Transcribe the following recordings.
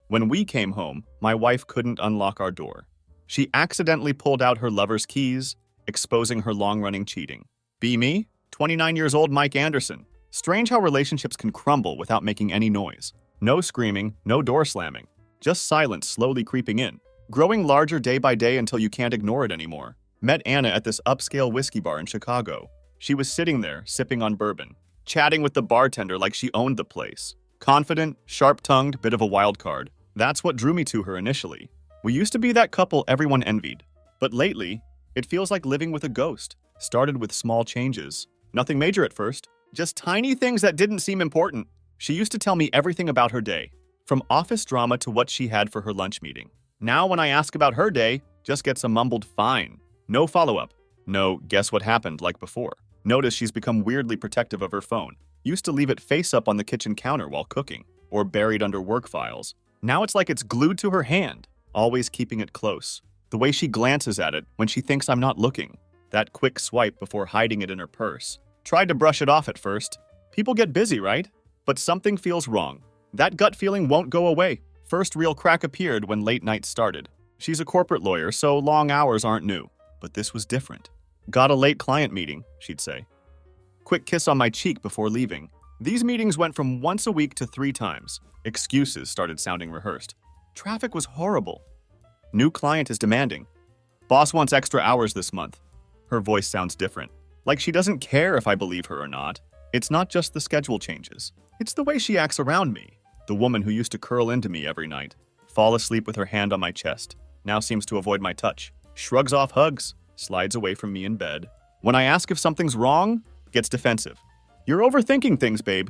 When we came home, my wife couldn't unlock our door. She accidentally pulled out her lover's keys, exposing her long-running cheating. Be me? 29 years old Mike Anderson. Strange how relationships can crumble without making any noise. No screaming, no door slamming. Just silence slowly creeping in, growing larger day by day until you can't ignore it anymore. Met Anna at this upscale whiskey bar in Chicago. She was sitting there, sipping on bourbon, chatting with the bartender like she owned the place. Confident, sharp-tongued, bit of a wild card. That's what drew me to her initially. We used to be that couple everyone envied. But lately, it feels like living with a ghost. Started with small changes. Nothing major at first. Just tiny things that didn't seem important. She used to tell me everything about her day, from office drama to what she had for her lunch meeting. Now when I ask about her day, just gets a mumbled fine. No follow-up. No guess what happened like before. Notice she's become weirdly protective of her phone. Used to leave it face up on the kitchen counter while cooking, or buried under work files. Now it's like it's glued to her hand, always keeping it close. The way she glances at it when she thinks I'm not looking. That quick swipe before hiding it in her purse. Tried to brush it off at first. People get busy, right? But something feels wrong. That gut feeling won't go away. First real crack appeared when late nights started. She's a corporate lawyer, so long hours aren't new. But this was different. Got a late client meeting, she'd say. Quick kiss on my cheek before leaving. These meetings went from once a week to 3 times. Excuses started sounding rehearsed. Traffic was horrible. New client is demanding. Boss wants extra hours this month. Her voice sounds different. Like she doesn't care if I believe her or not. It's not just the schedule changes. It's the way she acts around me. The woman who used to curl into me every night, fall asleep with her hand on my chest, now seems to avoid my touch, shrugs off hugs, slides away from me in bed. When I ask if something's wrong, gets defensive. You're overthinking things, babe.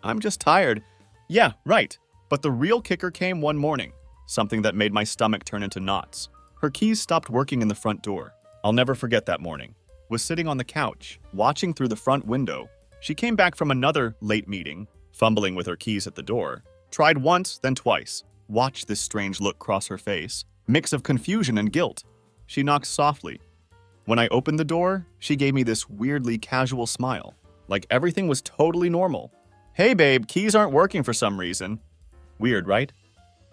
I'm just tired. Yeah, right. But the real kicker came one morning, something that made my stomach turn into knots. Her keys stopped working in the front door. I'll never forget that morning. Was sitting on the couch, watching through the front window. She came back from another late meeting, fumbling with her keys at the door. Tried once, then twice. Watched this strange look cross her face. Mix of confusion and guilt. She knocked softly. When I opened the door, she gave me this weirdly casual smile, like everything was totally normal. Hey babe, keys aren't working for some reason. Weird, right?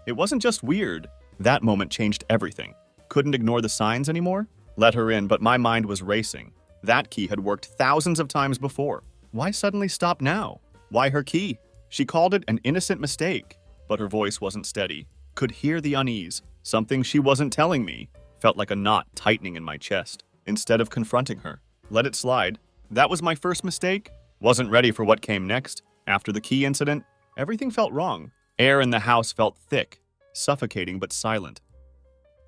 It wasn't just weird. That moment changed everything. Couldn't ignore the signs anymore. Let her in, but my mind was racing. That key had worked thousands of times before. Why suddenly stop now? Why her key? She called it an innocent mistake, but her voice wasn't steady. Could hear the unease. Something she wasn't telling me. Felt like a knot tightening in my chest. Instead of confronting her, let it slide. That was my first mistake. Wasn't ready for what came next. After the key incident, everything felt wrong. Air in the house felt thick, suffocating but silent.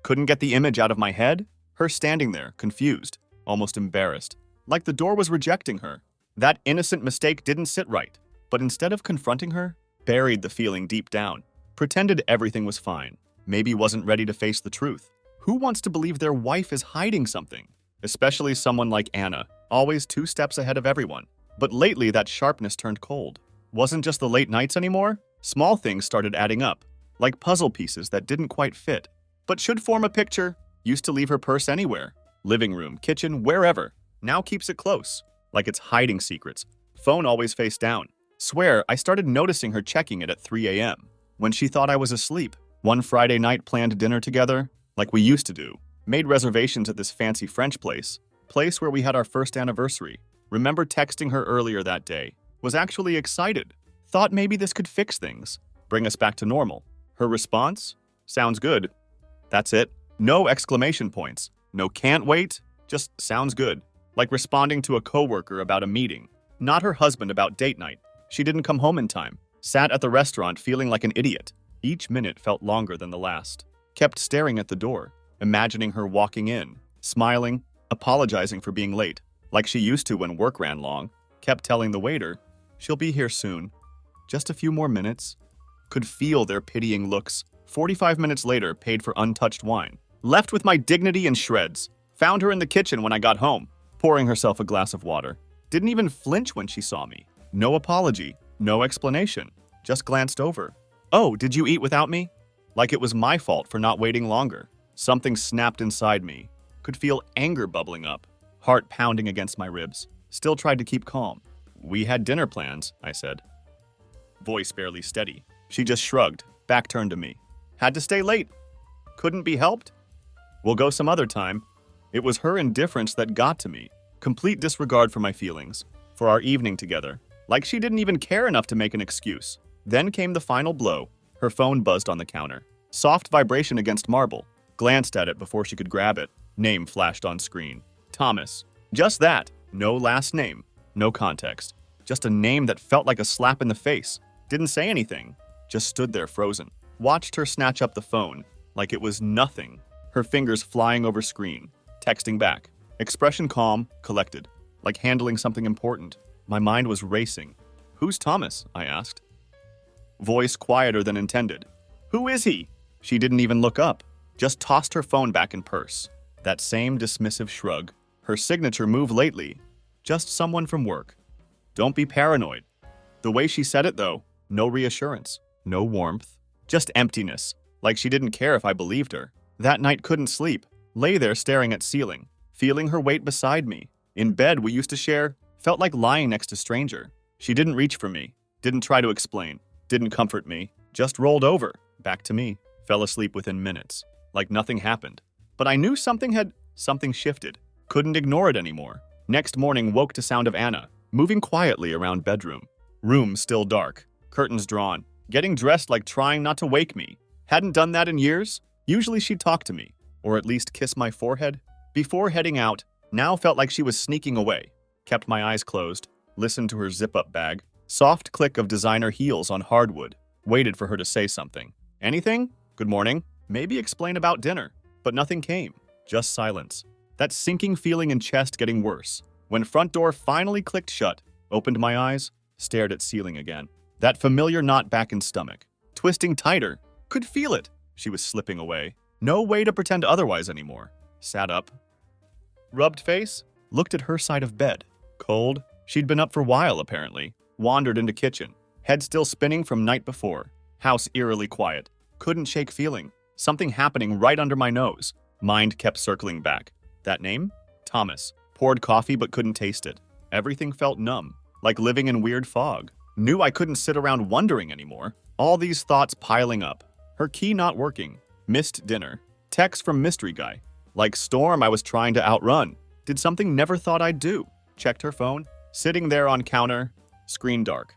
Couldn't get the image out of my head. Her standing there, confused, almost embarrassed, like the door was rejecting her. That innocent mistake didn't sit right, but instead of confronting her, buried the feeling deep down. Pretended everything was fine. Maybe wasn't ready to face the truth. Who wants to believe their wife is hiding something? Especially someone like Anna, always 2 steps ahead of everyone. But lately that sharpness turned cold. Wasn't just the late nights anymore. Small things started adding up, like puzzle pieces that didn't quite fit, but should form a picture. Used to leave her purse anywhere. Living room, kitchen, wherever. Now keeps it close, like it's hiding secrets. Phone always face down. Swear, I started noticing her checking it at 3 a.m. when she thought I was asleep. One Friday night planned dinner together, like we used to do. Made reservations at this fancy French place where we had our first anniversary. Remember texting her earlier that day. Was actually excited. Thought maybe this could fix things. Bring us back to normal. Her response? Sounds good. That's it. No exclamation points. No can't wait. Just sounds good. Like responding to a coworker about a meeting. Not her husband about date night. She didn't come home in time. Sat at the restaurant feeling like an idiot. Each minute felt longer than the last. Kept staring at the door, imagining her walking in, smiling, apologizing for being late, like she used to when work ran long. Kept telling the waiter, she'll be here soon. Just a few more minutes. Could feel their pitying looks. 45 minutes later, paid for untouched wine. Left with my dignity in shreds. Found her in the kitchen when I got home, pouring herself a glass of water. Didn't even flinch when she saw me. No apology, no explanation. Just glanced over. Oh, did you eat without me? Like it was my fault for not waiting longer. Something snapped inside me. Could feel anger bubbling up. Heart pounding against my ribs. Still tried to keep calm. We had dinner plans, I said. Voice barely steady. She just shrugged, back turned to me. Had to stay late. Couldn't be helped? We'll go some other time. It was her indifference that got to me. Complete disregard for my feelings, for our evening together. Like she didn't even care enough to make an excuse. Then came the final blow. Her phone buzzed on the counter. Soft vibration against marble. Glanced at it before she could grab it. Name flashed on screen. Thomas. Just that. No last name. No context. Just a name that felt like a slap in the face. Didn't say anything. Just stood there frozen. Watched her snatch up the phone like it was nothing. Her fingers flying over screen. Texting back. Expression calm, collected. Like handling something important. My mind was racing. Who's Thomas? I asked. Voice quieter than intended. Who is he? She didn't even look up. Just tossed her phone back in purse. That same dismissive shrug. Her signature move lately. Just someone from work. Don't be paranoid. The way she said it, though, no reassurance, no warmth, just emptiness, like she didn't care if I believed her. That night couldn't sleep, lay there staring at ceiling, feeling her weight beside me. In bed we used to share, felt like lying next to stranger. She didn't reach for me, didn't try to explain, didn't comfort me, just rolled over, back to me, fell asleep within minutes, like nothing happened. But I knew something shifted, couldn't ignore it anymore. Next morning woke to sound of Anna, moving quietly around bedroom. Room still dark, curtains drawn, getting dressed like trying not to wake me. Hadn't done that in years. Usually she'd talk to me, or at least kiss my forehead. Before heading out, now felt like she was sneaking away. Kept my eyes closed, listened to her zip-up bag. Soft click of designer heels on hardwood. Waited for her to say something. Anything? Good morning. Maybe explain about dinner. But nothing came. Just silence. That sinking feeling in chest getting worse. When front door finally clicked shut, opened my eyes, stared at ceiling again. That familiar knot back in stomach. Twisting tighter. Could feel it. She was slipping away. No way to pretend otherwise anymore. Sat up. Rubbed face. Looked at her side of bed. Cold. She'd been up for a while, apparently. Wandered into kitchen. Head still spinning from night before. House eerily quiet. Couldn't shake feeling. Something happening right under my nose. Mind kept circling back. That name? Thomas. Poured coffee but couldn't taste it. Everything felt numb. Like living in weird fog. Knew I couldn't sit around wondering anymore. All these thoughts piling up. Her key not working. Missed dinner. Text from mystery guy. Like storm I was trying to outrun. Did something never thought I'd do. Checked her phone. Sitting there on counter. Screen dark.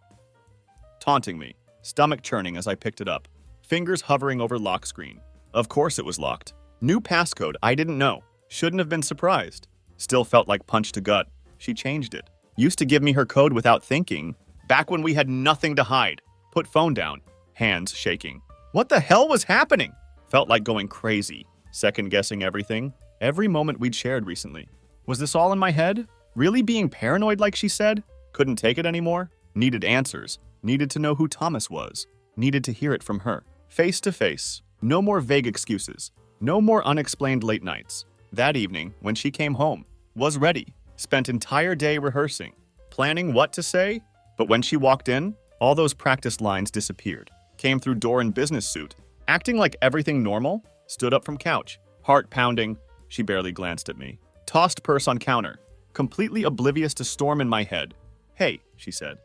Taunting me. Stomach churning as I picked it up. Fingers hovering over lock screen. Of course it was locked. New passcode I didn't know. Shouldn't have been surprised. Still felt like punch to gut. She changed it. Used to give me her code without thinking. Back when we had nothing to hide. Put phone down. Hands shaking. What the hell was happening? Felt like going crazy. Second guessing everything. Every moment we'd shared recently. Was this all in my head? Really being paranoid like she said? Couldn't take it anymore? Needed answers. Needed to know who Thomas was. Needed to hear it from her. Face to face. No more vague excuses. No more unexplained late nights. That evening, when she came home, was ready. Spent entire day rehearsing. Planning what to say. But when she walked in, all those practiced lines disappeared. Came through door in business suit. Acting like everything normal. Stood up from couch. Heart pounding. She barely glanced at me. Tossed purse on counter. Completely oblivious to storm in my head. Hey, she said.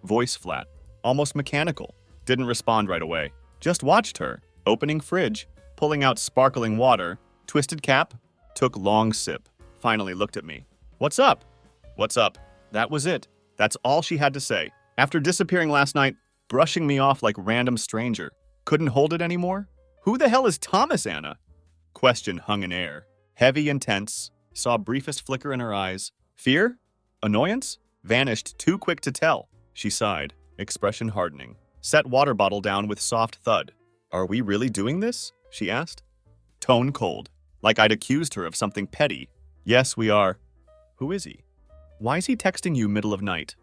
Voice flat. Almost mechanical. Didn't respond right away. Just watched her. Opening fridge. Pulling out sparkling water. Twisted cap. Took long sip. Finally looked at me. What's up? What's up? That was it. That's all she had to say. After disappearing last night, brushing me off like random stranger. Couldn't hold it anymore? Who the hell is Thomas, Anna? Question hung in air. Heavy and tense. Saw briefest flicker in her eyes. Fear? Annoyance? Vanished too quick to tell. She sighed, expression hardening. Set water bottle down with soft thud. Are we really doing this? She asked. Tone cold. Like I'd accused her of something petty. Yes, we are. Who is he? Why is he texting you middle of night?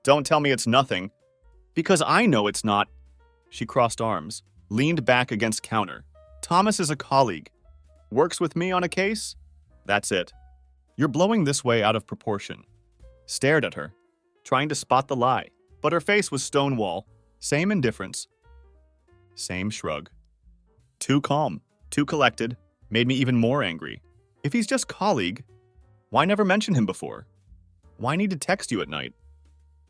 Don't tell me it's nothing. Because I know it's not. She crossed arms, leaned back against counter. Thomas is a colleague. Works with me on a case? That's it. You're blowing this way out of proportion. Stared at her, trying to spot the lie. But her face was stonewall. Same indifference. Same shrug. Too calm, too collected. Made me even more angry. If he's just colleague, why never mention him before? Why need to text you at night?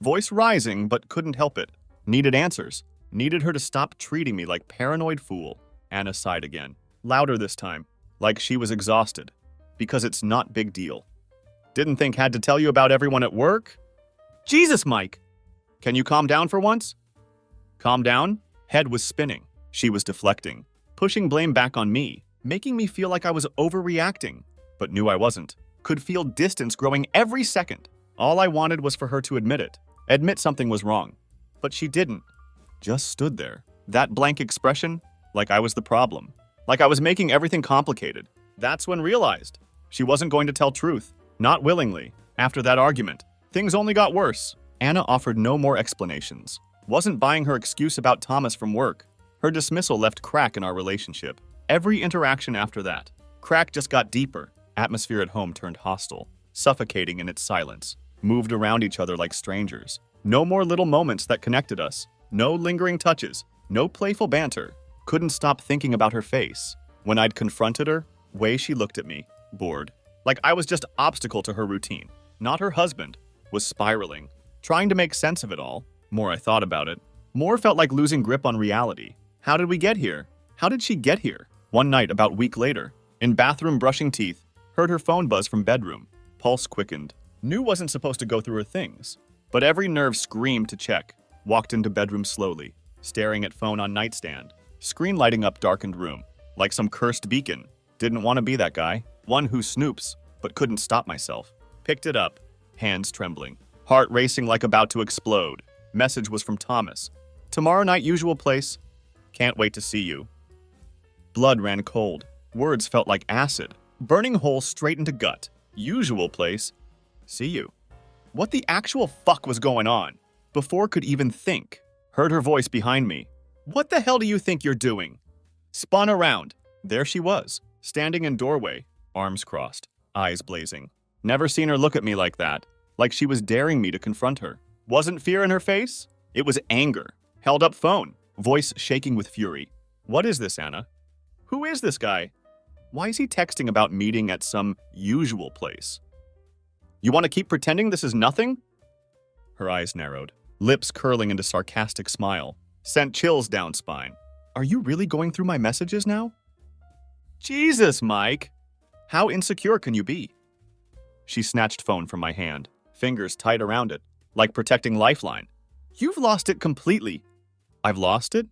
Voice rising, but couldn't help it. Needed answers. Needed her to stop treating me like paranoid fool. Anna sighed again, louder this time, like she was exhausted. Because it's not big deal. Didn't think had to tell you about everyone at work? Jesus, Mike! Can you calm down for once? Calm down? Head was spinning. She was deflecting, pushing blame back on me, making me feel like I was overreacting, but knew I wasn't. Could feel distance growing every second. All I wanted was for her to admit it. Admit something was wrong. But she didn't. Just stood there. That blank expression, like I was the problem. Like I was making everything complicated. That's when realized she wasn't going to tell truth. Not willingly. After that argument, things only got worse. Anna offered no more explanations. Wasn't buying her excuse about Thomas from work. Her dismissal left crack in our relationship. Every interaction after that. Crack just got deeper. Atmosphere at home turned hostile, suffocating in its silence. Moved around each other like strangers. No more little moments that connected us. No lingering touches. No playful banter. Couldn't stop thinking about her face. When I'd confronted her, way she looked at me, bored. Like I was just obstacle to her routine. Not her husband. Was spiraling. Trying to make sense of it all. More I thought about it, more felt like losing grip on reality. How did we get here? How did she get here? One night, about a week later, in bathroom brushing teeth, heard her phone buzz from bedroom. Pulse quickened. Knew wasn't supposed to go through her things. But every nerve screamed to check. Walked into bedroom slowly, staring at phone on nightstand. Screen lighting up darkened room, like some cursed beacon. Didn't want to be that guy. One who snoops, but couldn't stop myself. Picked it up, hands trembling. Heart racing like about to explode. Message was from Thomas. Tomorrow night, usual place. Can't wait to see you. Blood ran cold. Words felt like acid. Burning hole straight into gut. Usual place. See you. What the actual fuck was going on? Before could even think. Heard her voice behind me. What the hell do you think you're doing? Spun around. There she was, standing in doorway, arms crossed, eyes blazing. Never seen her look at me like that. Like she was daring me to confront her. Wasn't fear in her face? It was anger. Held up phone, voice shaking with fury. What is this, Anna? Who is this guy? Why is he texting about meeting at some usual place? You want to keep pretending this is nothing? Her eyes narrowed, lips curling into sarcastic smile. Sent chills down spine. Are you really going through my messages now? Jesus, Mike! How insecure can you be? She snatched phone from my hand, fingers tight around it, like protecting lifeline. You've lost it completely. I've lost it?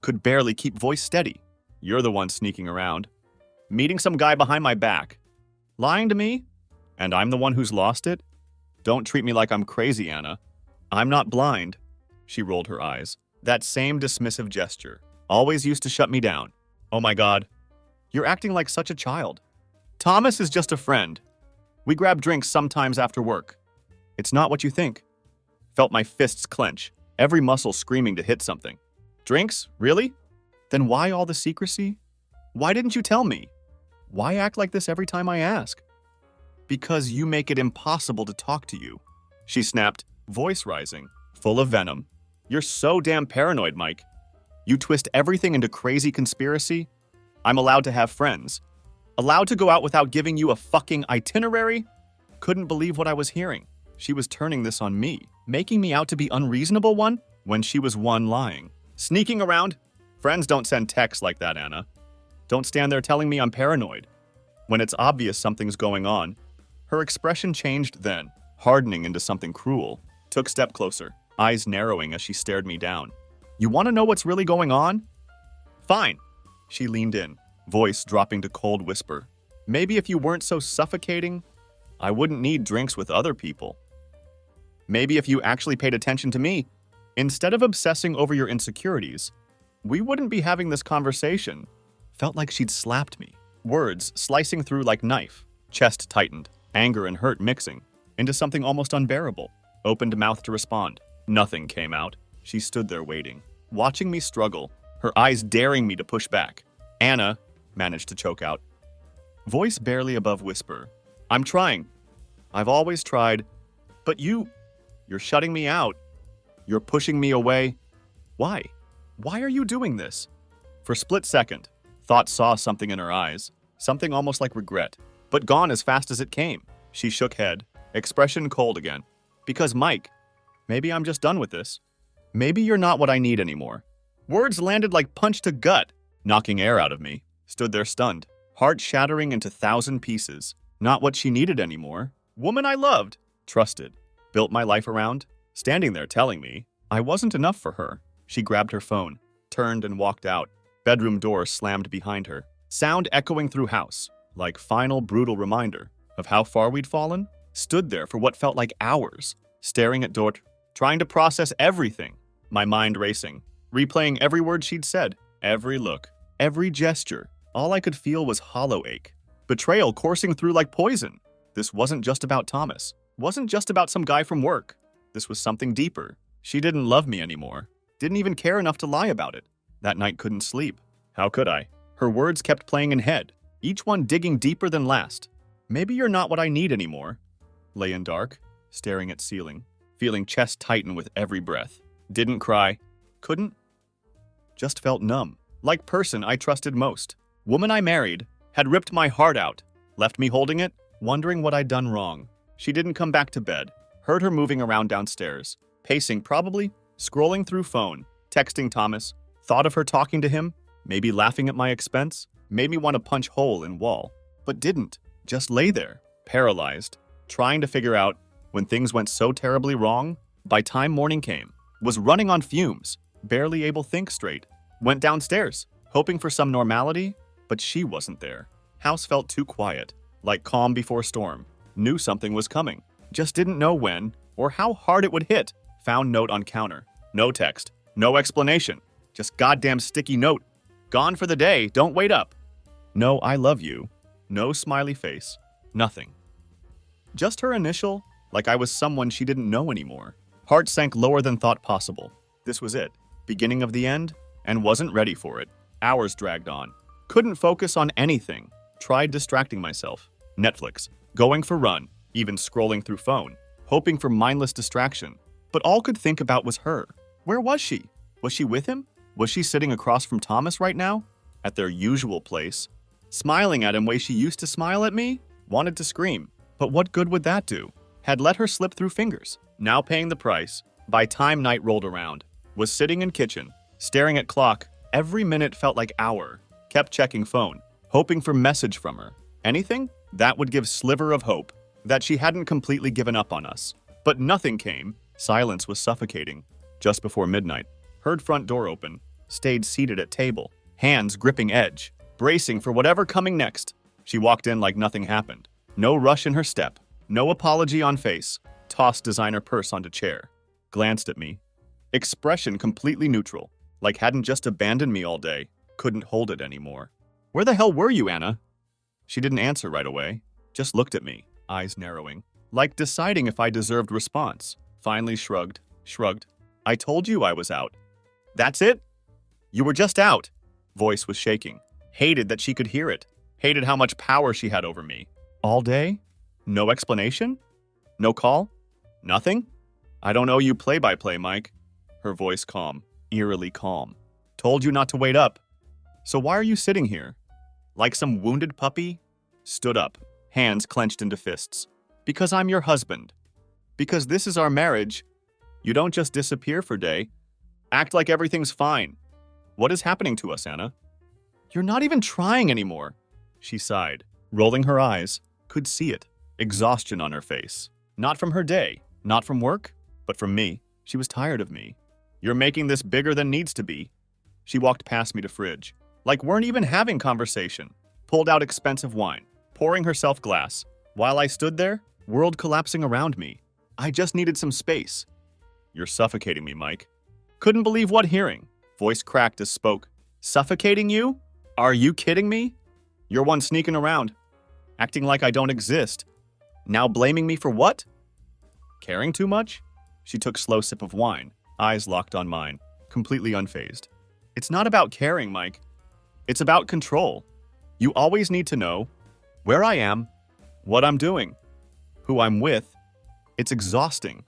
Could barely keep voice steady. You're the one sneaking around. Meeting some guy behind my back. Lying to me? And I'm the one who's lost it? Don't treat me like I'm crazy, Anna. I'm not blind. She rolled her eyes. That same dismissive gesture. Always used to shut me down. Oh my God. You're acting like such a child. Thomas is just a friend. We grab drinks sometimes after work. It's not what you think. Felt my fists clench, every muscle screaming to hit something. Drinks? Really? Then why all the secrecy? Why didn't you tell me? Why act like this every time I ask? Because you make it impossible to talk to you. She snapped, voice rising, full of venom. You're so damn paranoid, Mike. You twist everything into crazy conspiracy. I'm allowed to have friends. Allowed to go out without giving you a fucking itinerary? Couldn't believe what I was hearing. She was turning this on me, making me out to be unreasonable one when she was one lying. Sneaking around? Friends don't send texts like that, Anna. Don't stand there telling me I'm paranoid. When it's obvious something's going on. Her expression changed then, hardening into something cruel. Took step closer, eyes narrowing as she stared me down. You want to know what's really going on? Fine. She leaned in, voice dropping to cold whisper. Maybe if you weren't so suffocating, I wouldn't need drinks with other people. Maybe if you actually paid attention to me, instead of obsessing over your insecurities, we wouldn't be having this conversation. Felt like she'd slapped me. Words slicing through like knife. Chest tightened, anger and hurt mixing, into something almost unbearable. Opened mouth to respond. Nothing came out. She stood there waiting, watching me struggle, her eyes daring me to push back. Anna managed to choke out. Voice barely above whisper. I'm trying. I've always tried. But you're shutting me out. You're pushing me away. Why? Why are you doing this? For a split second, thought saw something in her eyes, something almost like regret, but gone as fast as it came. She shook head, expression cold again. Because Mike, maybe I'm just done with this. Maybe you're not what I need anymore. Words landed like punch to gut, knocking air out of me. Stood there stunned, heart shattering into 1,000 pieces. Not what she needed anymore. Woman I loved, trusted, built my life around, standing there telling me I wasn't enough for her. She grabbed her phone, turned and walked out. Bedroom door slammed behind her. Sound echoing through house, like final brutal reminder of how far we'd fallen. Stood there for what felt like hours, staring at door, trying to process everything. My mind racing, replaying every word she'd said, every look, every gesture. All I could feel was hollow ache. Betrayal coursing through like poison. This wasn't just about Thomas. Wasn't just about some guy from work. This was something deeper. She didn't love me anymore. Didn't even care enough to lie about it. That night couldn't sleep. How could I? Her words kept playing in head, each one digging deeper than last. Maybe you're not what I need anymore. Lay in dark, staring at ceiling, feeling chest tighten with every breath. Didn't cry. Couldn't. Just felt numb. Like person I trusted most. Woman I married had ripped my heart out, left me holding it, wondering what I'd done wrong. She didn't come back to bed. Heard her moving around downstairs, pacing probably, scrolling through phone, texting Thomas. Thought of her talking to him, maybe laughing at my expense, made me want to punch hole in wall, but didn't. Just lay there, paralyzed, trying to figure out when things went so terribly wrong. By time morning came, was running on fumes, barely able to think straight. Went downstairs, hoping for some normality, but she wasn't there. House felt too quiet, like calm before storm. Knew something was coming, just didn't know when or how hard it would hit. Found note on counter. No text, no explanation. Just goddamn sticky note. Gone for the day, don't wait up. No, I love you. No smiley face. Nothing. Just her initial, like I was someone she didn't know anymore. Heart sank lower than thought possible. This was it. Beginning of the end, and wasn't ready for it. Hours dragged on. Couldn't focus on anything. Tried distracting myself. Netflix. Going for run. Even scrolling through phone. Hoping for mindless distraction. But all could think about was her. Where was she? Was she with him? Was she sitting across from Thomas right now? At their usual place? Smiling at him way she used to smile at me? Wanted to scream. But what good would that do? Had let her slip through fingers. Now paying the price. By time night rolled around. Was sitting in kitchen. Staring at clock. Every minute felt like hour. Kept checking phone. Hoping for message from her. Anything? That would give sliver of hope. That she hadn't completely given up on us. But nothing came. Silence was suffocating. Just before midnight. Heard front door open, stayed seated at table, hands gripping edge, bracing for whatever coming next. She walked in like nothing happened. No rush in her step, no apology on face, tossed designer purse onto chair, glanced at me. Expression completely neutral, like hadn't just abandoned me all day, couldn't hold it anymore. Where the hell were you, Anna? She didn't answer right away, just looked at me, eyes narrowing, like deciding if I deserved response. Finally shrugged. I told you I was out. That's it? You were just out. Voice was shaking. Hated that she could hear it. Hated how much power she had over me. All day? No explanation? No call? Nothing? I don't owe you play-by-play, Mike. Her voice calm, eerily calm. Told you not to wait up. So why are you sitting here? Like some wounded puppy? Stood up, hands clenched into fists. Because I'm your husband. Because this is our marriage. You don't just disappear for a day. Act like everything's fine. What is happening to us, Anna? You're not even trying anymore. She sighed, rolling her eyes. Could see it. Exhaustion on her face. Not from her day, not from work, but from me. She was tired of me. You're making this bigger than needs to be. She walked past me to fridge. Like weren't even having conversation. Pulled out expensive wine, pouring herself glass. While I stood there, world collapsing around me. I just needed some space. You're suffocating me, Mike. Couldn't believe what hearing. Voice cracked as spoke. Suffocating you? Are you kidding me? You're one sneaking around. Acting like I don't exist. Now blaming me for what? Caring too much? She took slow sip of wine, eyes locked on mine, completely unfazed. It's not about caring, Mike. It's about control. You always need to know where I am, what I'm doing, who I'm with. It's exhausting.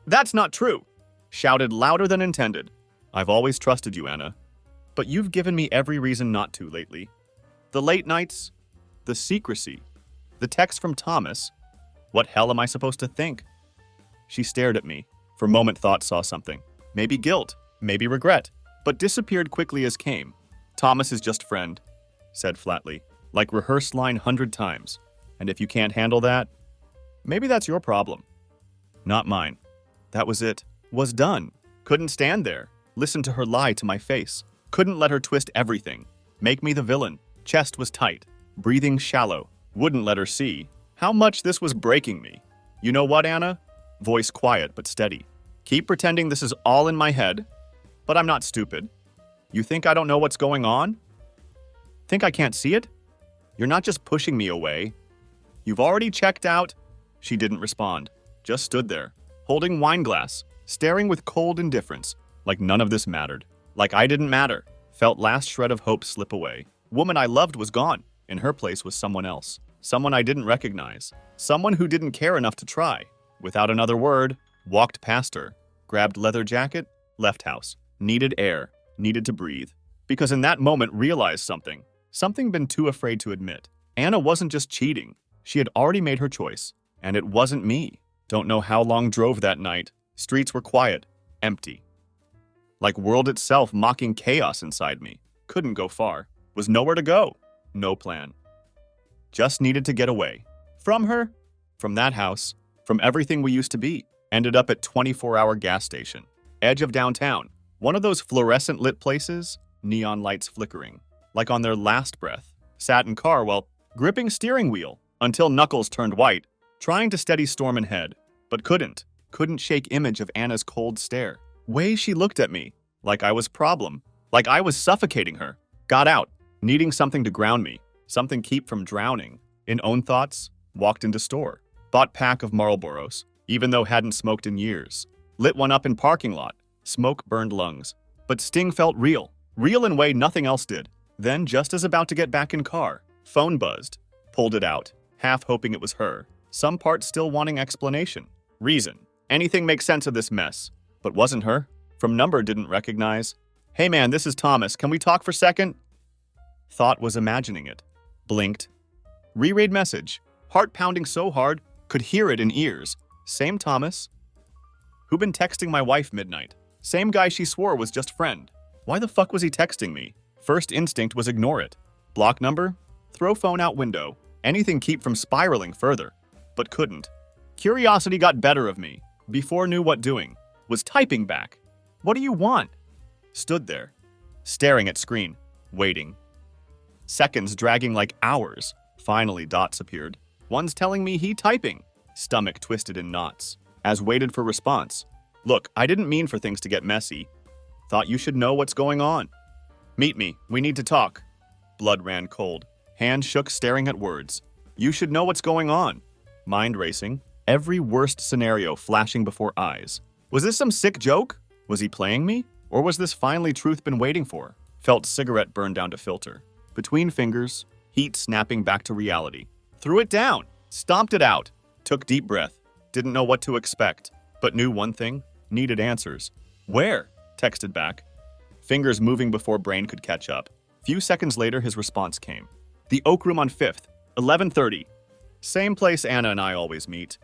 That's not true. Shouted louder than intended. I've always trusted you, Anna. But you've given me every reason not to lately. The late nights, the secrecy, the text from Thomas. What hell am I supposed to think? She stared at me. For a moment thought saw something. Maybe guilt, maybe regret, but disappeared quickly as came. Thomas is just friend, said flatly, like rehearsed line 100 times. And if you can't handle that, maybe that's your problem. Not mine. That was it. Was done. Couldn't stand there. Listen to her lie to my face. Couldn't let her twist everything. Make me the villain. Chest was tight. Breathing shallow. Wouldn't let her see how much this was breaking me. You know what, Anna? Voice quiet but steady. Keep pretending this is all in my head, but I'm not stupid. You think I don't know what's going on? Think I can't see it? You're not just pushing me away. You've already checked out. She didn't respond. Just stood there, holding wine glass, staring with cold indifference, like none of this mattered. Like I didn't matter. Felt last shred of hope slip away. Woman I loved was gone. In her place was someone else. Someone I didn't recognize. Someone who didn't care enough to try. Without another word, walked past her, grabbed leather jacket, left house. Needed air, needed to breathe. Because in that moment realized something. Something been too afraid to admit. Anna wasn't just cheating. She had already made her choice. And it wasn't me. Don't know how long drove that night. Streets were quiet, empty. Like world itself mocking chaos inside me. Couldn't go far. Was nowhere to go. No plan. Just needed to get away. From her, from that house, from everything we used to be. Ended up at 24-hour gas station. Edge of downtown. One of those fluorescent lit places, neon lights flickering. Like on their last breath. Sat in car while gripping steering wheel until knuckles turned white, trying to steady storm in head. But couldn't. Couldn't shake image of Anna's cold stare. Way she looked at me. Like I was problem. Like I was suffocating her. Got out. Needing something to ground me. Something keep from drowning. In own thoughts, walked into store. Bought pack of Marlboros, even though hadn't smoked in years. Lit one up in parking lot. Smoke burned lungs. But sting felt real. Real in way nothing else did. Then, just as about to get back in car, phone buzzed. Pulled it out, half hoping it was her. Some part still wanting explanation. Reason. Anything makes sense of this mess. But wasn't her. From number didn't recognize. Hey man, this is Thomas. Can we talk for a second? Thought was imagining it. Blinked. Reread message. Heart pounding so hard, could hear it in ears. Same Thomas. Who been texting my wife midnight? Same guy she swore was just friend. Why the fuck was he texting me? First instinct was ignore it. Block number? Throw phone out window. Anything keep from spiraling further. But couldn't. Curiosity got better of me. Before knew what doing. Was typing back. What do you want? Stood there. Staring at screen. Waiting. Seconds dragging like hours. Finally dots appeared. One's telling me he typing. Stomach twisted in knots. As waited for response. Look, I didn't mean for things to get messy. Thought you should know what's going on. Meet me. We need to talk. Blood ran cold. Hand shook staring at words. You should know what's going on. Mind racing. Every worst scenario flashing before eyes. Was this some sick joke? Was he playing me? Or was this finally truth been waiting for? Felt cigarette burn down to filter. Between fingers, heat snapping back to reality. Threw it down. Stomped it out. Took deep breath. Didn't know what to expect. But knew one thing. Needed answers. Where? Texted back. Fingers moving before brain could catch up. Few seconds later, his response came. The Oak Room on 5th, 11:30. Same place Anna and I always meet.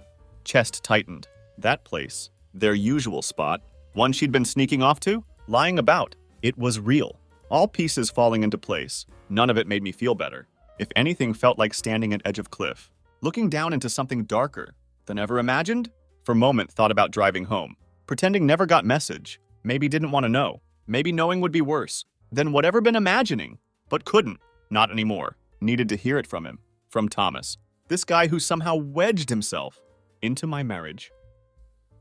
Chest tightened. That place. Their usual spot. One she'd been sneaking off to? Lying about. It was real. All pieces falling into place. None of it made me feel better. If anything, felt like standing at edge of cliff. Looking down into something darker than ever imagined? For a moment, thought about driving home. Pretending never got message. Maybe didn't want to know. Maybe knowing would be worse than whatever been imagining. But couldn't. Not anymore. Needed to hear it from him. From Thomas. This guy who somehow wedged himself into my marriage.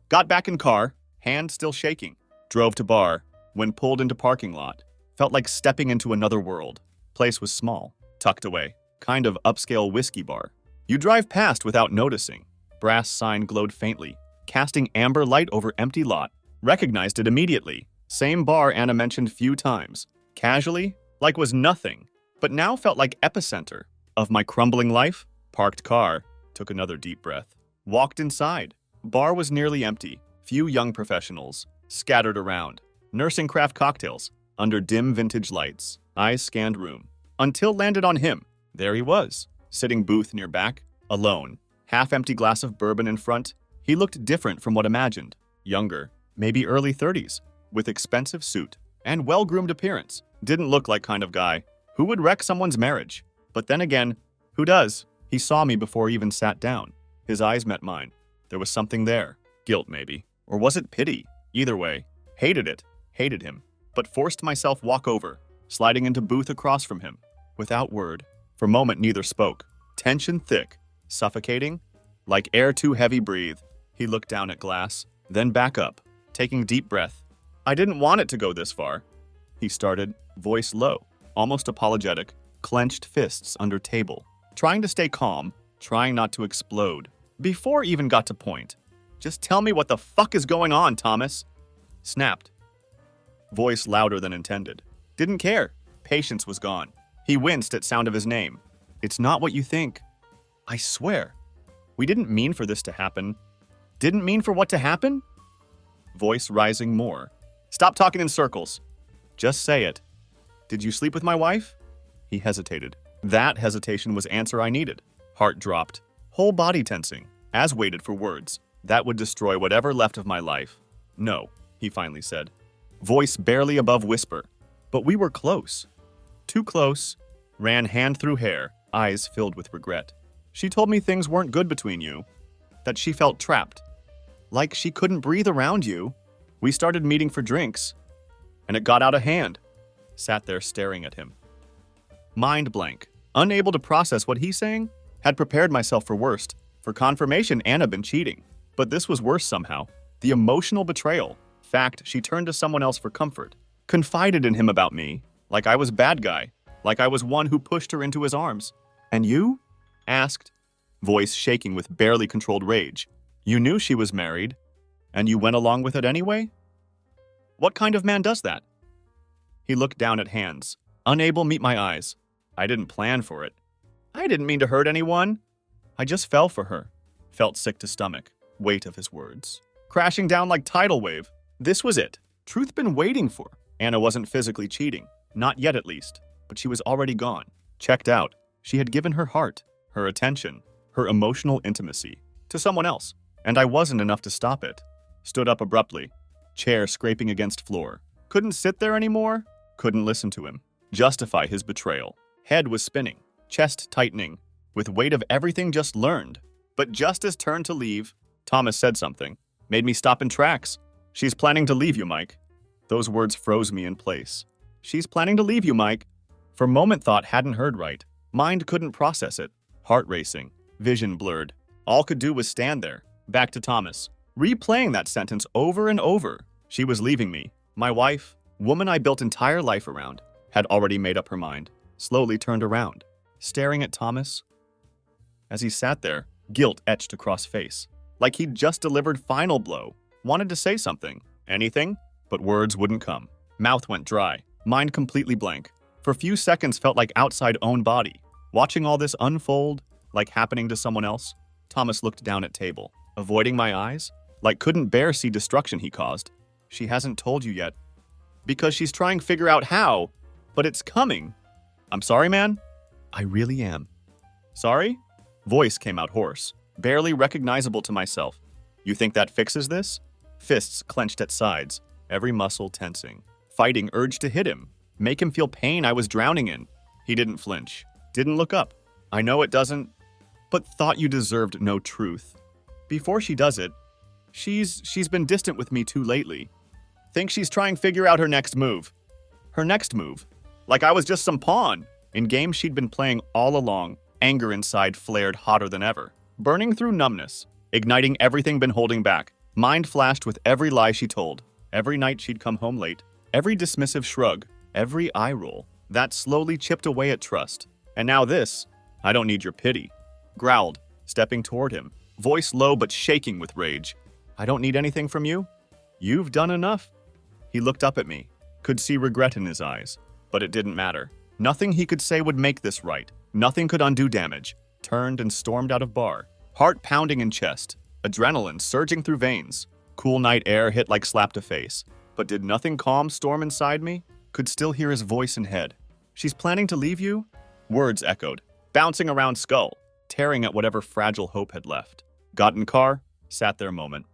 Got back in car, hand still shaking. Drove to bar. When pulled into parking lot. Felt like stepping into another world. Place was small. Tucked away. Kind of upscale whiskey bar. You drive past without noticing. Brass sign glowed faintly. Casting amber light over empty lot. Recognized it immediately. Same bar Anna mentioned few times. Casually, like was nothing. But now felt like epicenter of my crumbling life. Parked car. Took another deep breath. Walked inside. Bar was nearly empty. Few young professionals. Scattered around. Nursing craft cocktails. Under dim vintage lights. Eyes scanned room. Until landed on him. There he was. Sitting booth near back. Alone. Half-empty glass of bourbon in front. He looked different from what imagined. Younger. Maybe early 30s. With expensive suit. and well-groomed appearance. Didn't look like kind of guy who would wreck someone's marriage. But then again, who does? He saw me before he even sat down. His eyes met mine. There was something there. Guilt, maybe. Or was it pity? Either way, hated it, hated him. But forced myself walk over, sliding into booth across from him. Without word. For a moment, neither spoke. Tension thick, suffocating, like air too heavy breathe. He looked down at glass, then back up, taking deep breath. I didn't want it to go this far. He started, voice low, almost apologetic, clenched fists under table, trying to stay calm, trying not to explode. Before even got to point. Just tell me what the fuck is going on, Thomas. Snapped. Voice louder than intended. Didn't care. Patience was gone. He winced at sound of his name. It's not what you think. I swear. We didn't mean for this to happen. Didn't mean for what to happen? Voice rising more. Stop talking in circles. Just say it. Did you sleep with my wife? He hesitated. That hesitation was answer I needed. Heart dropped. Whole body tensing, as waited for words. That would destroy whatever left of my life. No, he finally said. Voice barely above whisper. But we were close. Too close. Ran hand through hair, eyes filled with regret. She told me things weren't good between you. That she felt trapped. Like she couldn't breathe around you. We started meeting for drinks. And it got out of hand. Sat there staring at him. Mind blank. Unable to process what he's saying. Had prepared myself for worst. For confirmation Anna been cheating. But this was worse somehow. The emotional betrayal. Fact, she turned to someone else for comfort. Confided in him about me. Like I was bad guy. Like I was one who pushed her into his arms. And you? Asked. Voice shaking with barely controlled rage. You knew she was married. And you went along with it anyway? What kind of man does that? He looked down at hands. Unable meet my eyes. I didn't plan for it. I didn't mean to hurt anyone. I just fell for her. Felt sick to stomach. Weight of his words. Crashing down like tidal wave. This was it. Truth been waiting for. Anna wasn't physically cheating. Not yet at least. But she was already gone. Checked out. She had given her heart, her attention, her emotional intimacy to someone else. And I wasn't enough to stop it. Stood up abruptly. Chair scraping against floor. Couldn't sit there anymore. Couldn't listen to him. Justify his betrayal. Head was spinning. Chest tightening. With weight of everything just learned. But just as turned to leave, Thomas said something. Made me stop in tracks. She's planning to leave you, Mike. Those words froze me in place. She's planning to leave you, Mike. For a moment thought hadn't heard right. Mind couldn't process it. Heart racing. Vision blurred. All could do was stand there. Back to Thomas. Replaying that sentence over and over. She was leaving me. My wife, woman I built entire life around, had already made up her mind. Slowly turned around. Staring at Thomas. As he sat there, guilt etched across face. Like he'd just delivered final blow. Wanted to say something. Anything? But words wouldn't come. Mouth went dry. Mind completely blank. For a few seconds felt like outside own body. Watching all this unfold, like happening to someone else. Thomas looked down at table. Avoiding my eyes? Like couldn't bear see destruction he caused. She hasn't told you yet. Because she's trying to figure out how. But it's coming. I'm sorry, man. I really am. Sorry? Voice came out hoarse. Barely recognizable to myself. You think that fixes this? Fists clenched at sides. Every muscle tensing. Fighting urge to hit him. Make him feel pain I was drowning in. He didn't flinch. Didn't look up. I know it doesn't. But thought you deserved no truth. Before she does it, she's been distant with me too lately. Think she's trying to figure out her next move. Her next move. Like I was just some pawn. In games she'd been playing all along, anger inside flared hotter than ever. Burning through numbness. Igniting everything been holding back. Mind flashed with every lie she told. Every night she'd come home late. Every dismissive shrug. Every eye roll. That slowly chipped away at trust. And now this. I don't need your pity. Growled, stepping toward him. Voice low but shaking with rage. I don't need anything from you. You've done enough. He looked up at me. Could see regret in his eyes. But it didn't matter. Nothing he could say would make this right. Nothing could undo damage. Turned and stormed out of bar. Heart pounding in chest. Adrenaline surging through veins. Cool night air hit like slap to face. But did nothing calm storm inside me? Could still hear his voice in head. She's planning to leave you? Words echoed. Bouncing around skull. Tearing at whatever fragile hope had left. Got in car. Sat there a moment.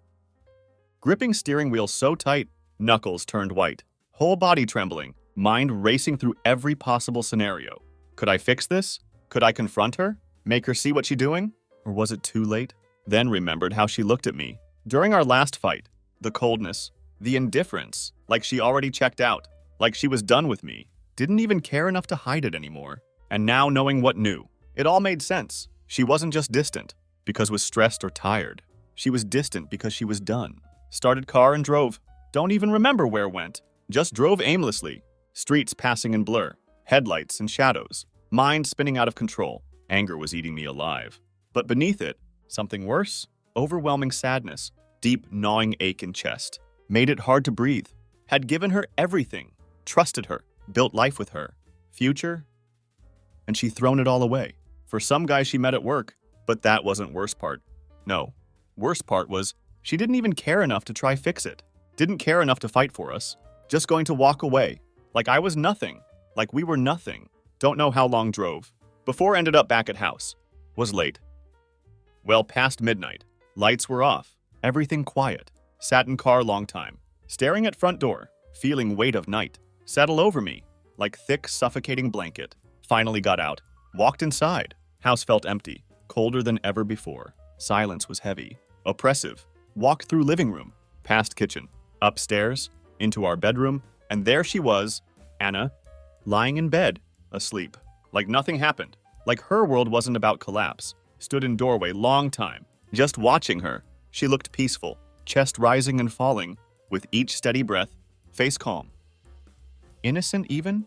Gripping steering wheel so tight, knuckles turned white. whole body trembling, mind racing through every possible scenario. Could I fix this? Could I confront her? Make her see what she's doing? Or was it too late? Then remembered how she looked at me during our last fight. The coldness, the indifference, like she already checked out, like she was done with me, didn't even care enough to hide it anymore. And now knowing what knew, it all made sense. She wasn't just distant because was stressed or tired. She was distant because she was done. Started car and drove. Don't even remember where went. Just drove aimlessly. Streets passing in blur. Headlights and shadows. Mind spinning out of control. Anger was eating me alive. But beneath it, something worse. Overwhelming sadness. Deep gnawing ache in chest. Made it hard to breathe. Had given her everything. Trusted her. Built life with her. Future. And she thrown it all away. For some guy she met at work. But that wasn't worst part. No. Worst part was she didn't even care enough to try fix it. Didn't care enough to fight for us. Just going to walk away. Like I was nothing. Like we were nothing. Don't know how long drove. Before ended up back at house. Was late. Well past midnight. Lights were off. Everything quiet. Sat in car long time. Staring at front door. Feeling weight of night. Settle over me. Like thick suffocating blanket. Finally got out. Walked inside. House felt empty. Colder than ever before. Silence was heavy. Oppressive. Walked through living room. Past kitchen. Upstairs. Into our bedroom. And there she was, Anna, lying in bed, asleep. Like nothing happened. Like her world wasn't about collapse. Stood in doorway long time. Just watching her. She looked peaceful. Chest rising and falling. With each steady breath. Face calm. Innocent even?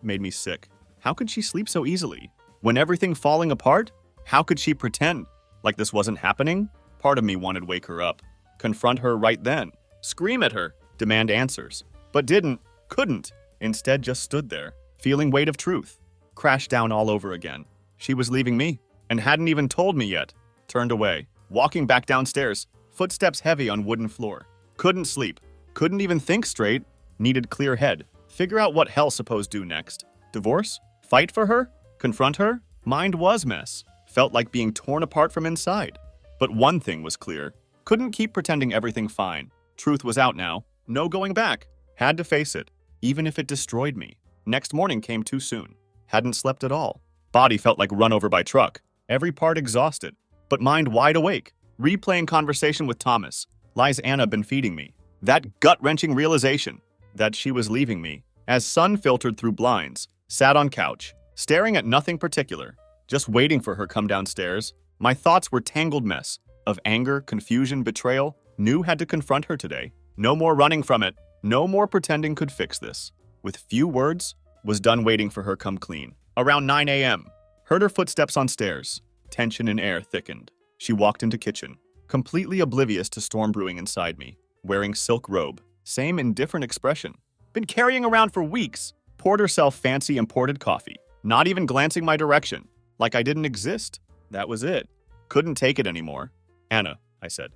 Made me sick. How could she sleep so easily? When everything falling apart? How could she pretend like this wasn't happening? Part of me wanted to wake her up. Confront her right then. Scream at her. Demand answers. But didn't. Couldn't. Instead just stood there. Feeling weight of truth. Crashed down all over again. She was leaving me. And hadn't even told me yet. Turned away. Walking back downstairs. Footsteps heavy on wooden floor. Couldn't sleep. Couldn't even think straight. Needed clear head. Figure out what hell supposed do next. Divorce? Fight for her? Confront her? Mind was mess. Felt like being torn apart from inside. But one thing was clear. Couldn't keep pretending everything fine. Truth was out now. No going back. Had to face it. Even if it destroyed me. Next morning came too soon. Hadn't slept at all. Body felt like run over by truck. Every part exhausted. But mind wide awake. Replaying conversation with Thomas. Lies Anna been feeding me. That gut-wrenching realization. That she was leaving me. As sun filtered through blinds. Sat on couch. Staring at nothing particular. Just waiting for her come downstairs. My thoughts were tangled mess. Of anger, confusion, betrayal. Knew had to confront her today. No more running from it. No more pretending could fix this. With few words, was done waiting for her come clean. Around 9 a.m. Heard her footsteps on stairs. Tension in air thickened. She walked into kitchen. Completely oblivious to storm brewing inside me. Wearing silk robe. Same indifferent expression. Been carrying around for weeks. Poured herself fancy imported coffee. Not even glancing my direction. Like I didn't exist. That was it. Couldn't take it anymore. Anna, I said.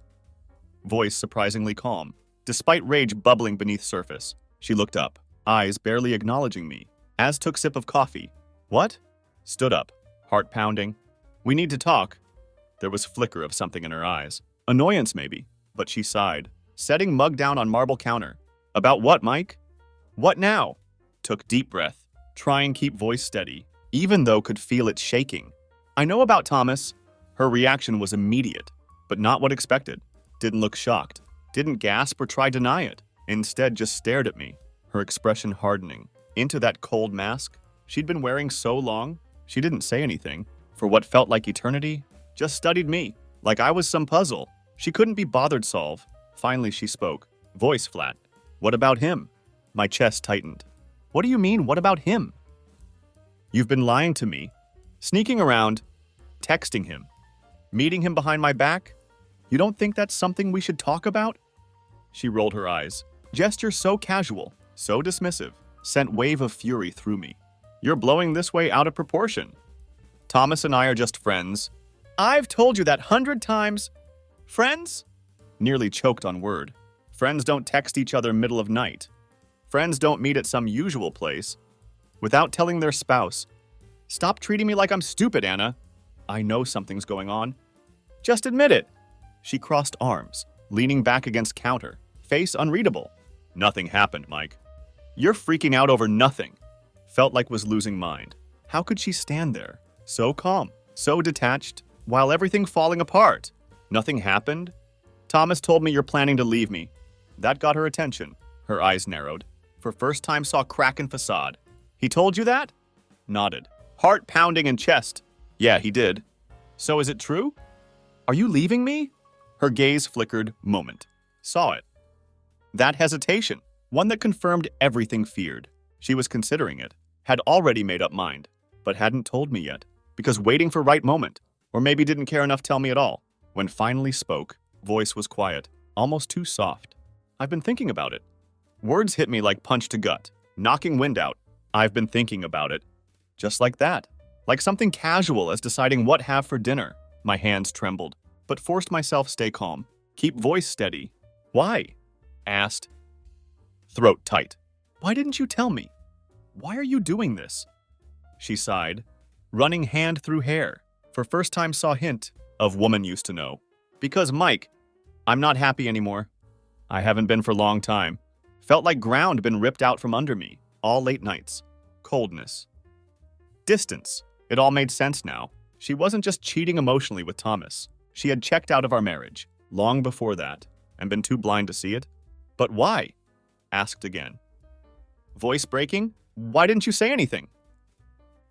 Voice surprisingly calm. Despite rage bubbling beneath surface, she looked up, eyes barely acknowledging me. As took sip of coffee. What? Stood up, heart pounding. We need to talk. There was flicker of something in her eyes. Annoyance maybe, but she sighed, setting mug down on marble counter. About what, Mike? What now? Took deep breath, trying keep voice steady, even though could feel it shaking. I know about Thomas. Her reaction was immediate, but not what expected. Didn't look shocked. Didn't gasp or try deny it. Instead just stared at me, her expression hardening. Into that cold mask she'd been wearing so long. She didn't say anything. For what felt like eternity, just studied me, like I was some puzzle she couldn't be bothered solve. Finally she spoke, voice flat. What about him? My chest tightened. What do you mean, what about him? You've been lying to me. Sneaking around, texting him, meeting him behind my back. You don't think that's something we should talk about? She rolled her eyes. Gesture so casual, so dismissive, sent wave of fury through me. You're blowing this way out of proportion. Thomas and I are just friends. I've told you that 100 times. Friends? Nearly choked on word. Friends don't text each other middle of night. Friends don't meet at some usual place without telling their spouse. Stop treating me like I'm stupid, Anna. I know something's going on. Just admit it. She crossed arms, leaning back against counter, face unreadable. Nothing happened, Mike. You're freaking out over nothing. Felt like was losing mind. How could she stand there, so calm, so detached, while everything falling apart? Nothing happened? Thomas told me you're planning to leave me. That got her attention. Her eyes narrowed. For first time saw crack in facade. He told you that? Nodded. Heart pounding in chest. Yeah, he did. So is it true? Are you leaving me? Her gaze flickered moment. Saw it. That hesitation, one that confirmed everything feared. She was considering it, had already made up mind, but hadn't told me yet, because waiting for right moment, or maybe didn't care enough to tell me at all. When finally spoke, voice was quiet, almost too soft. I've been thinking about it. Words hit me like punch to gut, knocking wind out. I've been thinking about it. Just like that. Like something casual as deciding what have for dinner. My hands trembled, but forced myself stay calm. Keep voice steady. Why? Asked. Throat tight. Why didn't you tell me? Why are you doing this? She sighed, running hand through hair. For first time saw hint of woman used to know. Because Mike, I'm not happy anymore. I haven't been for a long time. Felt like ground been ripped out from under me. All late nights. Coldness. Distance. It all made sense now. She wasn't just cheating emotionally with Thomas. She had checked out of our marriage, long before that, and been too blind to see it. But why? Asked again. Voice breaking? Why didn't you say anything?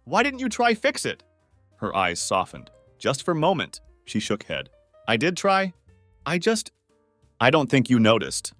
Why didn't you try fix it? Her eyes softened. Just for a moment, she shook head. I did try. I don't think you noticed.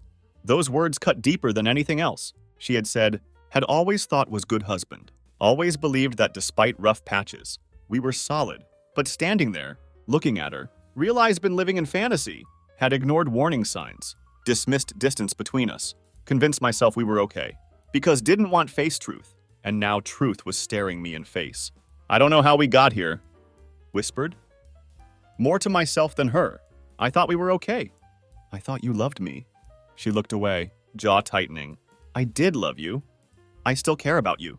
Those words cut deeper than anything else. She had said, had always thought was good husband. Always believed that despite rough patches, we were solid. But standing there, looking at her, realized been living in fantasy. Had ignored warning signs. Dismissed distance between us. Convinced myself we were okay. Because didn't want face truth. And now truth was staring me in face. I don't know how we got here. Whispered. More to myself than her. I thought we were okay. I thought you loved me. She looked away, jaw tightening. I did love you. I still care about you.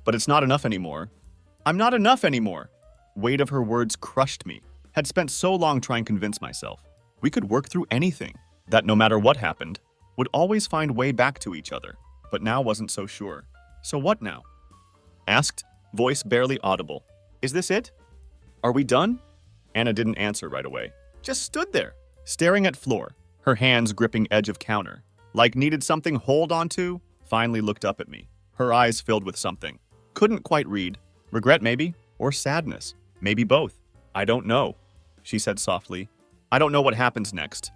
But it's not enough anymore. I'm not enough anymore. Weight of her words crushed me. Had spent so long trying to convince myself. We could work through anything. That no matter what happened, would always find way back to each other. But now wasn't so sure. So what now? Asked, voice barely audible. Is this it? Are we done? Anna didn't answer right away. Just stood there, staring at floor, her hands gripping edge of counter. Like needed something hold onto, finally looked up at me. Her eyes filled with something. Couldn't quite read. Regret maybe, or sadness. Maybe both. I don't know, she said softly. I don't know what happens next.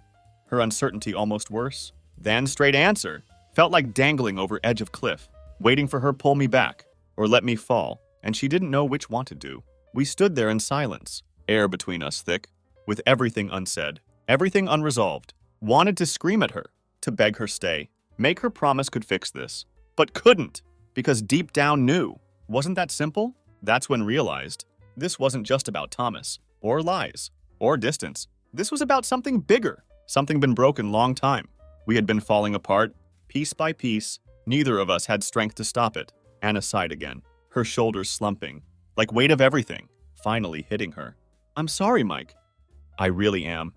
Her uncertainty almost worse. Then straight answer. Felt like dangling over edge of cliff, waiting for her pull me back, or let me fall, and she didn't know which one to do. We stood there in silence, air between us thick, with everything unsaid, everything unresolved. Wanted to scream at her, to beg her stay, make her promise could fix this, but couldn't, because deep down knew. Wasn't that simple? That's when realized, this wasn't just about Thomas, or lies, or distance. This was about something bigger, something been broken long time. We had been falling apart, piece by piece. Neither of us had strength to stop it. Anna sighed again, her shoulders slumping, like weight of everything, finally hitting her. I'm sorry, Mike. I really am.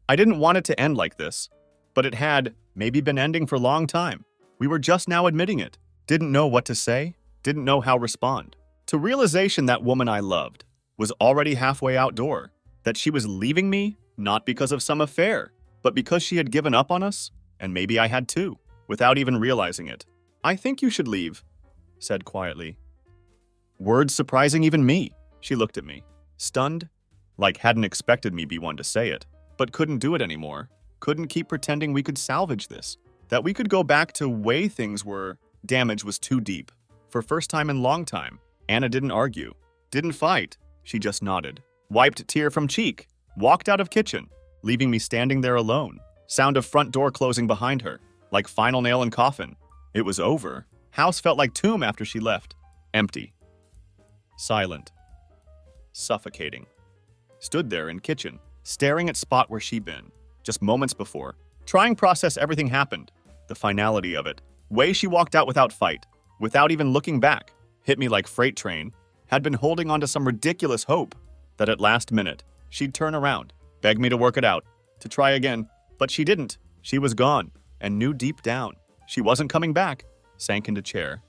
I didn't want it to end like this, but it had maybe been ending for a long time. We were just now admitting it. Didn't know what to say, didn't know how respond. To realization that woman I loved was already halfway outdoor, that she was leaving me, not because of some affair, but because she had given up on us, and maybe I had too, without even realizing it. I think you should leave, said quietly. Words surprising even me. She looked at me, stunned, like hadn't expected me be one to say it, but couldn't do it anymore. Couldn't keep pretending we could salvage this, that we could go back to way things were. Damage was too deep. For first time in long time, Anna didn't argue, didn't fight. She just nodded, wiped tear from cheek, walked out of kitchen, leaving me standing there alone. Sound of front door closing behind her, like final nail in coffin. It was over. House felt like tomb after she left. Empty. Silent. Suffocating. Stood there in kitchen, staring at spot where she'd been, just moments before. Trying process everything happened. The finality of it. Way she walked out without fight, without even looking back. Hit me like freight train. Had been holding on to some ridiculous hope that at last minute, she'd turn around, beg me to work it out, to try again. But she didn't. She was gone, and knew deep down she wasn't coming back. sank into chair.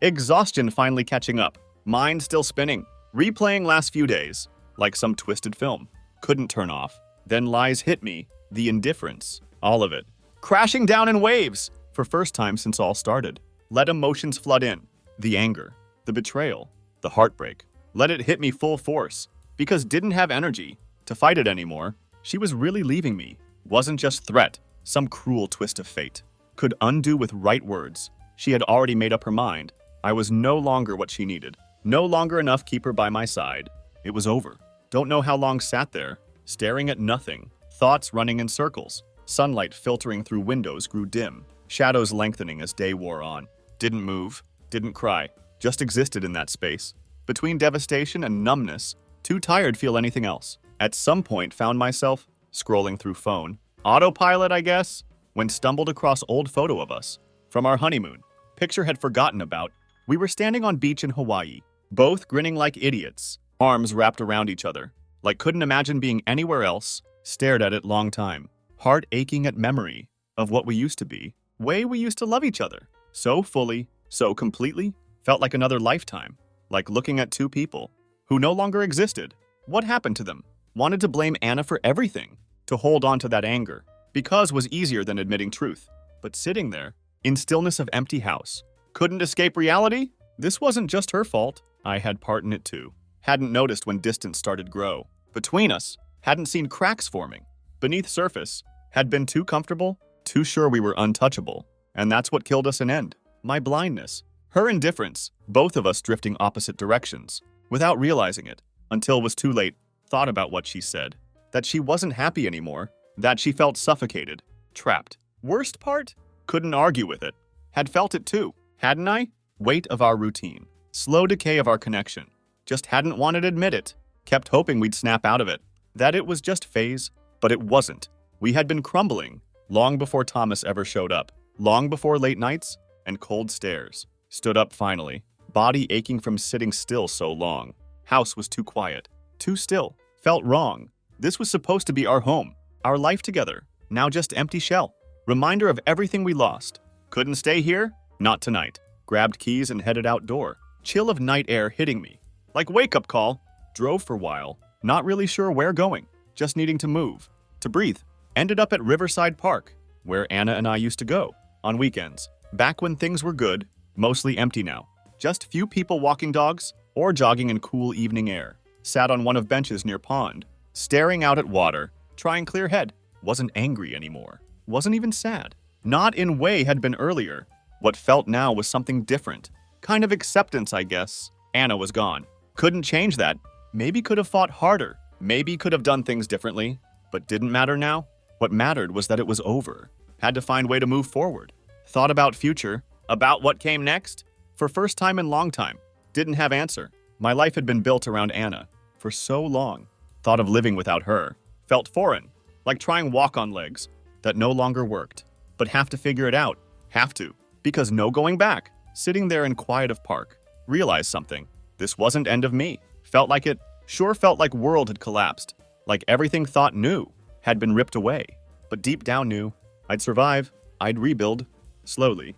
Exhaustion finally catching up. Mind still spinning. Replaying last few days. Like some twisted film. Couldn't turn off. Then lies hit me. The indifference. All of it. Crashing down in waves. For first time since all started. Let emotions flood in. The anger. The betrayal. The heartbreak. Let it hit me full force. Because didn't have energy to fight it anymore. She was really leaving me. Wasn't just threat. Some cruel twist of fate. Could undo with right words. She had already made up her mind. I was no longer what she needed. No longer enough keep her by my side. It was over. Don't know how long sat there, staring at nothing. Thoughts running in circles. Sunlight filtering through windows grew dim. Shadows lengthening as day wore on. Didn't move. Didn't cry. Just existed in that space. Between devastation and numbness. Too tired to feel anything else. At some point found myself scrolling through phone. Autopilot, I guess, when stumbled across old photo of us. From our honeymoon. Picture had forgotten about. We were standing on beach in Hawaii. Both grinning like idiots. Arms wrapped around each other. Like couldn't imagine being anywhere else. Stared at it long time. Heart aching at memory. Of what we used to be. Way we used to love each other. So fully. So completely. Felt like another lifetime. Like looking at two people. Who no longer existed. What happened to them? Wanted to blame Anna for everything. To hold on to that anger. Because was easier than admitting truth. But sitting there. In stillness of empty house. Couldn't escape reality? This wasn't just her fault. I had part in it too. Hadn't noticed when distance started grow. Between us, hadn't seen cracks forming. Beneath surface, had been too comfortable, too sure we were untouchable. And that's what killed us in end. My blindness. Her indifference, both of us drifting opposite directions. Without realizing it, until it was too late, thought about what she said. That she wasn't happy anymore. That she felt suffocated. Trapped. Worst part? Couldn't argue with it. Had felt it too. Hadn't I? Weight of our routine. Slow decay of our connection. Just hadn't wanted to admit it. Kept hoping we'd snap out of it. That it was just phase. But it wasn't. We had been crumbling. Long before Thomas ever showed up. Long before late nights and cold stares. Stood up finally. Body aching from sitting still so long. House was too quiet. Too still. Felt wrong. This was supposed to be our home. Our life together. Now just empty shell. Reminder of everything we lost. Couldn't stay here? Not tonight. Grabbed keys and headed outdoor. Chill of night air hitting me. Like wake-up call. Drove for a while. Not really sure where going. Just needing to move. To breathe. Ended up at Riverside Park, where Anna and I used to go. On weekends. Back when things were good. Mostly empty now. Just few people walking dogs or jogging in cool evening air. Sat on one of benches near pond. Staring out at water. Trying clear head. Wasn't angry anymore. Wasn't even sad. Not in way had been earlier. What felt now was something different. Kind of acceptance, I guess. Anna was gone. Couldn't change that. Maybe could have fought harder. Maybe could have done things differently. But didn't matter now. What mattered was that it was over. Had to find way to move forward. Thought about future. About what came next. For first time in long time. Didn't have answer. My life had been built around Anna. For so long. Thought of living without her. Felt foreign. Like trying walk on legs. That no longer worked. But have to figure it out. Have to. Because no going back. Sitting there in quiet of park. Realized something. This wasn't end of me. Felt like it. Sure felt like world had collapsed. Like everything thought knew. Had been ripped away. But deep down knew. I'd survive. I'd rebuild. Slowly.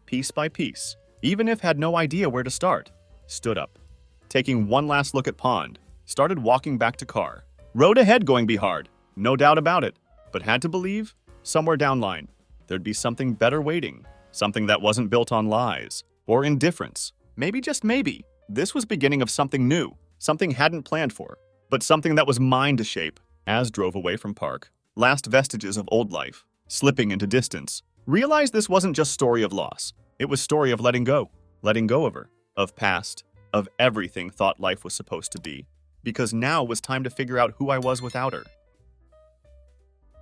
Piece by piece. Even if had no idea where to start. Stood up. Taking one last look at pond. Started walking back to car. Road ahead going be hard. No doubt about it. But had to believe. Somewhere down line. There'd be something better waiting. Something that wasn't built on lies. Or indifference. Maybe just maybe. This was beginning of something new. Something hadn't planned for. But something that was mine to shape. As drove away from park. Last vestiges of old life. Slipping into distance. Realized this wasn't just story of loss. It was story of letting go. Letting go of her. Of past. Of everything thought life was supposed to be. Because now was time to figure out who I was without her.